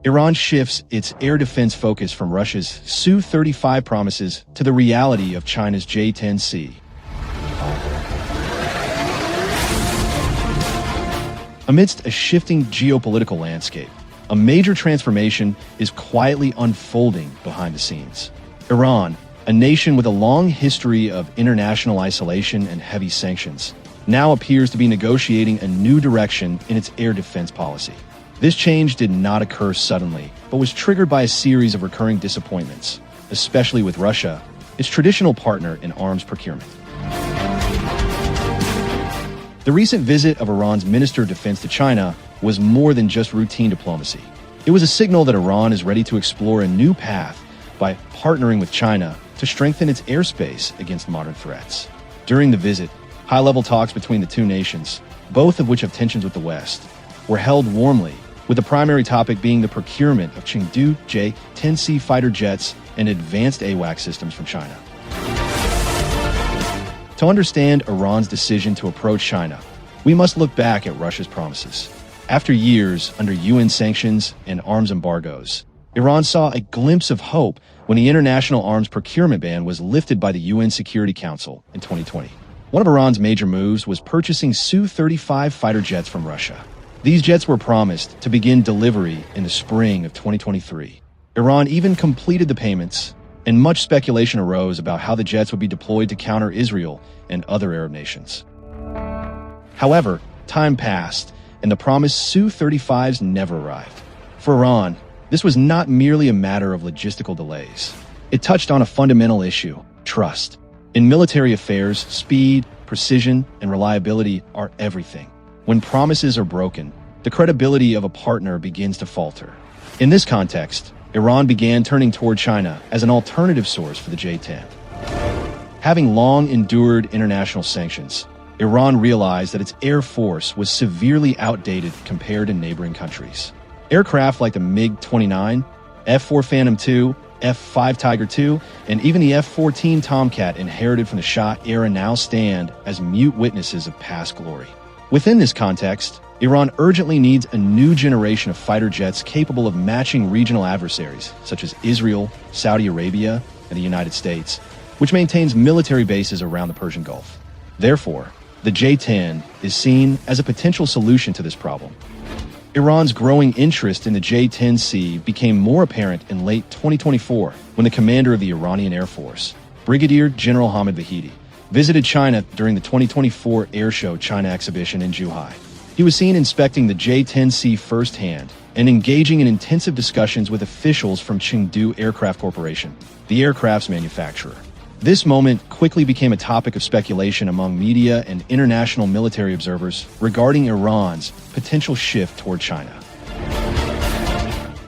Iran shifts its air defense focus from Russia's Su-35 promises to the reality of China's J10C. Amidst a shifting geopolitical landscape, a major transformation is quietly unfolding behind the scenes. Iran, a nation with a long history of international isolation and heavy sanctions, now appears to be negotiating a new direction in its air defense policy. This change did not occur suddenly, but was triggered by a series of recurring disappointments, especially with Russia, its traditional partner in arms procurement. The recent visit of Iran's Minister of Defense to China was more than just routine diplomacy. It was a signal that Iran is ready to explore a new path by partnering with China to strengthen its airspace against modern threats. During the visit, high-level talks between the two nations, both of which have tensions with the West, were held warmly, with the primary topic being the procurement of Chengdu J10C fighter jets and advanced AWACS systems from China. To understand Iran's decision to approach China, we must look back at Russia's promises. After years under UN sanctions and arms embargoes, Iran saw a glimpse of hope when the international arms procurement ban was lifted by the UN Security Council in 2020. One of Iran's major moves was purchasing Su-35 fighter jets from Russia. These jets were promised to begin delivery in the spring of 2023. Iran even completed the payments, and much speculation arose about how the jets would be deployed to counter Israel and other Arab nations. However, time passed, and the promised Su-35s never arrived. For Iran, this was not merely a matter of logistical delays. It touched on a fundamental issue: trust. In military affairs, speed, precision, and reliability are everything. When promises are broken, the credibility of a partner begins to falter. In this context, Iran began turning toward China as an alternative source for the J-10. Having long endured international sanctions, Iran realized that its air force was severely outdated compared to neighboring countries. Aircraft like the MiG-29, F-4 Phantom II, F-5 Tiger II, and even the F-14 Tomcat inherited from the Shah era now stand as mute witnesses of past glory. Within this context, Iran urgently needs a new generation of fighter jets capable of matching regional adversaries such as Israel, Saudi Arabia, and the United States, which maintains military bases around the Persian Gulf. Therefore, the J-10 is seen as a potential solution to this problem. Iran's growing interest in the J-10C became more apparent in late 2024 when the commander of the Iranian Air Force, Brigadier General Hamid Vahidi, visited China during the 2024 Airshow China exhibition in Zhuhai. He was seen inspecting the J-10C firsthand and engaging in intensive discussions with officials from Chengdu Aircraft Corporation, the aircraft's manufacturer. This moment quickly became a topic of speculation among media and international military observers regarding Iran's potential shift toward China.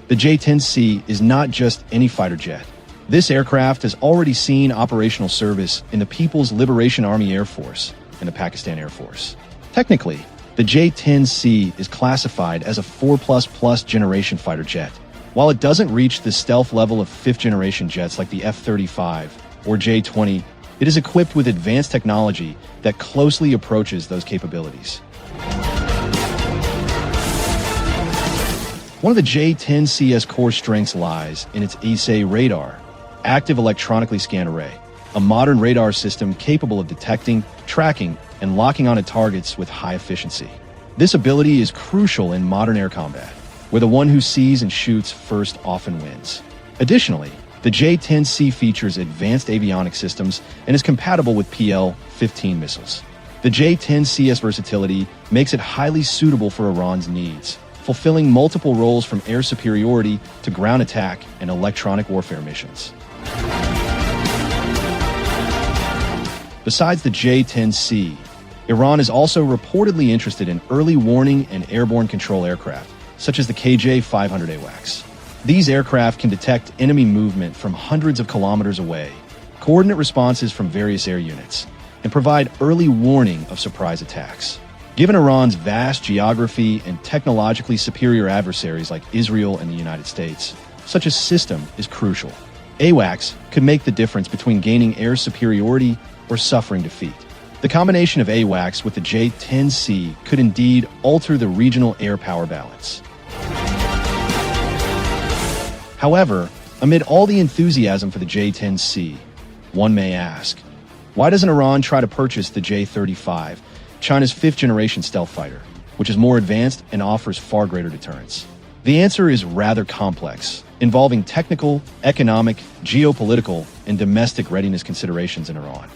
The J-10C is not just any fighter jet. This aircraft has already seen operational service in the People's Liberation Army Air Force and the Pakistan Air Force. Technically, the J-10C is classified as a 4++ generation fighter jet. While it doesn't reach the stealth level of 5th generation jets like the F-35 or J-20, it is equipped with advanced technology that closely approaches those capabilities. One of the J-10C's core strengths lies in its ESA radar, active electronically scanned array, a modern radar system capable of detecting, tracking, and locking onto targets with high efficiency. This ability is crucial in modern air combat, where the one who sees and shoots first often wins. Additionally, the J-10C features advanced avionics systems and is compatible with PL-15 missiles. The J-10C's versatility makes it highly suitable for Iran's needs, fulfilling multiple roles from air superiority to ground attack and electronic warfare missions. Besides the J-10C, Iran is also reportedly interested in early warning and airborne control aircraft, such as the KJ-500 AWACS. These aircraft can detect enemy movement from hundreds of kilometers away, coordinate responses from various air units, and provide early warning of surprise attacks. Given Iran's vast geography and technologically superior adversaries like Israel and the United States, such a system is crucial. AWACS could make the difference between gaining air superiority or suffering defeat. The combination of AWACS with the J-10C could indeed alter the regional air power balance. However, amid all the enthusiasm for the J10C, one may ask, why doesn't Iran try to purchase the J-35, China's fifth-generation stealth fighter, which is more advanced and offers far greater deterrence? The answer is rather complex, involving technical, economic, geopolitical, and domestic readiness considerations in Iran.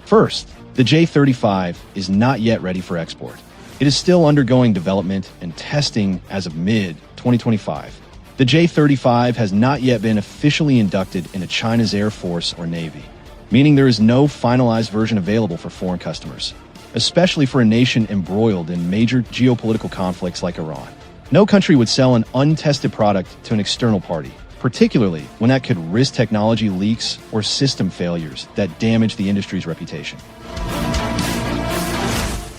First, the J-35 is not yet ready for export. It is still undergoing development and testing as of mid-2025. The J-35 has not yet been officially inducted into China's Air Force or Navy, meaning there is no finalized version available for foreign customers, especially for a nation embroiled in major geopolitical conflicts like Iran. No country would sell an untested product to an external party, particularly when that could risk technology leaks or system failures that damage the industry's reputation.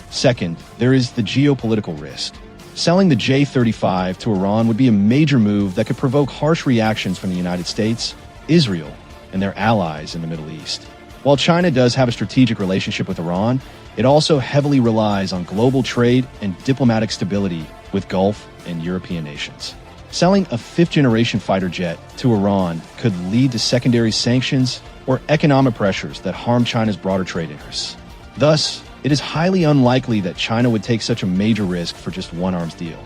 Second, there is the geopolitical risk. Selling the J-35 to Iran would be a major move that could provoke harsh reactions from the United States, Israel, and their allies in the Middle East. While China does have a strategic relationship with Iran, it also heavily relies on global trade and diplomatic stability with Gulf and European nations. Selling a fifth-generation fighter jet to Iran could lead to secondary sanctions or economic pressures that harm China's broader trade interests. Thus, it is highly unlikely that China would take such a major risk for just one arms deal.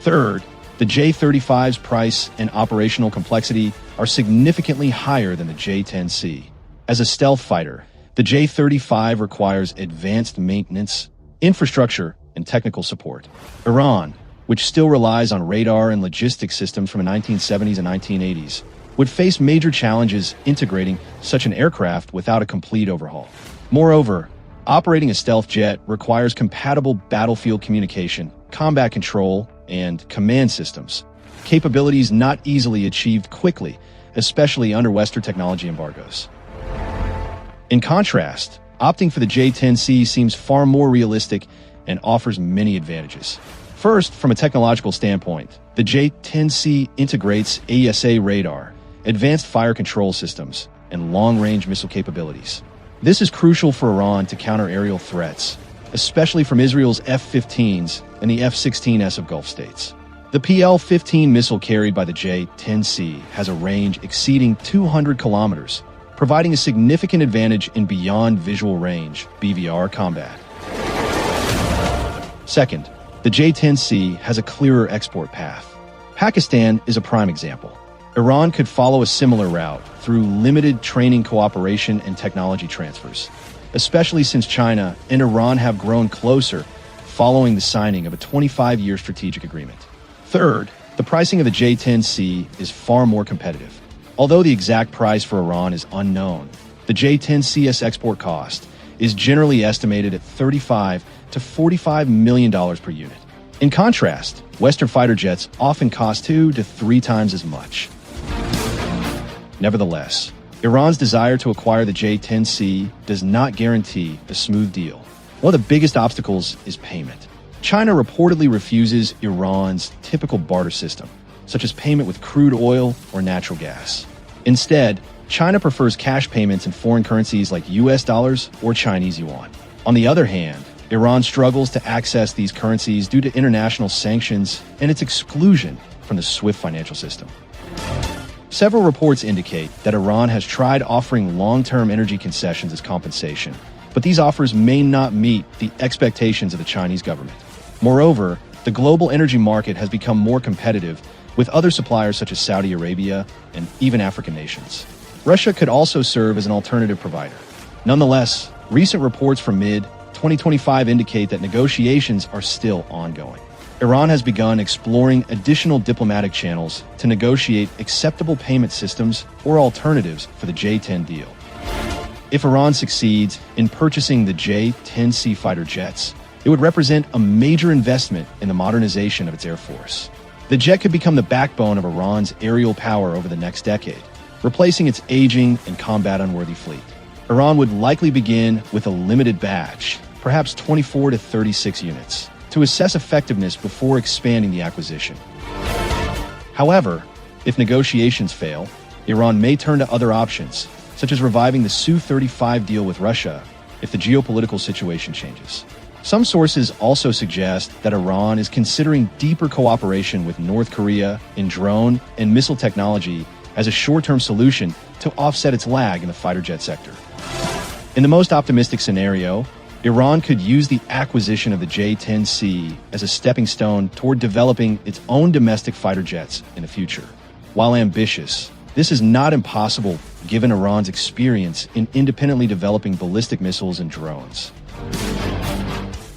Third, the J-35's price and operational complexity are significantly higher than the J-10C. As a stealth fighter, the J-35 requires advanced maintenance, infrastructure, and technical support. Iran, which still relies on radar and logistics systems from the 1970s and 1980s, would face major challenges integrating such an aircraft without a complete overhaul. Moreover, operating a stealth jet requires compatible battlefield communication, combat control, and command systems, capabilities not easily achieved quickly, especially under Western technology embargoes. In contrast, opting for the J-10C seems far more realistic and offers many advantages. First, from a technological standpoint, the J-10C integrates AESA radar, advanced fire control systems, and long-range missile capabilities. This is crucial for Iran to counter aerial threats, especially from Israel's F-15s and the F-16S of Gulf states. The PL-15 missile carried by the J-10C has a range exceeding 200 kilometers, providing a significant advantage in beyond visual range (BVR) combat. Second, the J-10C has a clearer export path. Pakistan is a prime example. Iran could follow a similar route through limited training cooperation and technology transfers, especially since China and Iran have grown closer following the signing of a 25-year strategic agreement. Third, the pricing of the J-10C is far more competitive. Although the exact price for Iran is unknown, the J-10C's export cost is generally estimated at $35 to $45 million per unit. In contrast, Western fighter jets often cost 2 to 3 times as much. Nevertheless, Iran's desire to acquire the J-10C does not guarantee a smooth deal. One of the biggest obstacles is payment. China reportedly refuses Iran's typical barter system, such as payment with crude oil or natural gas. Instead, China prefers cash payments in foreign currencies like US dollars or Chinese yuan. On the other hand, Iran struggles to access these currencies due to international sanctions and its exclusion from the SWIFT financial system. Several reports indicate that Iran has tried offering long-term energy concessions as compensation, but these offers may not meet the expectations of the Chinese government. Moreover, the global energy market has become more competitive with other suppliers such as Saudi Arabia and even African nations. Russia could also serve as an alternative provider. Nonetheless, recent reports from mid-2025 indicate that negotiations are still ongoing. Iran has begun exploring additional diplomatic channels to negotiate acceptable payment systems or alternatives for the J-10 deal. If Iran succeeds in purchasing the J-10C fighter jets, it would represent a major investment in the modernization of its air force. The jet could become the backbone of Iran's aerial power over the next decade, replacing its aging and combat-unworthy fleet. Iran would likely begin with a limited batch, perhaps 24 to 36 units, to assess effectiveness before expanding the acquisition. However, if negotiations fail, Iran may turn to other options, such as reviving the Su-35 deal with Russia if the geopolitical situation changes. Some sources also suggest that Iran is considering deeper cooperation with North Korea in drone and missile technology as a short-term solution to offset its lag in the fighter jet sector. In the most optimistic scenario, Iran could use the acquisition of the J10C as a stepping stone toward developing its own domestic fighter jets in the future. While ambitious, this is not impossible given Iran's experience in independently developing ballistic missiles and drones.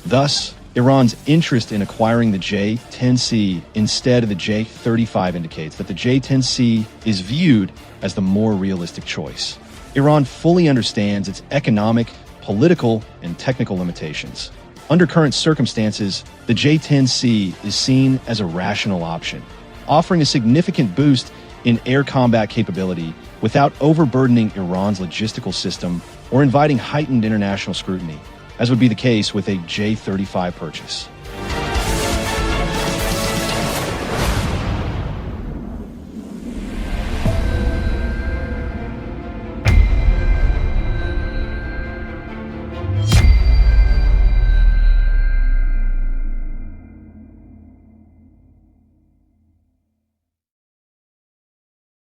Thus, Iran's interest in acquiring the J10C instead of the J35 indicates that the J10C is viewed as the more realistic choice. Iran fully understands its economic, political, and technical limitations. Under current circumstances, the J10C is seen as a rational option, offering a significant boost in air combat capability without overburdening Iran's logistical system or inviting heightened international scrutiny, as would be the case with a J35 purchase.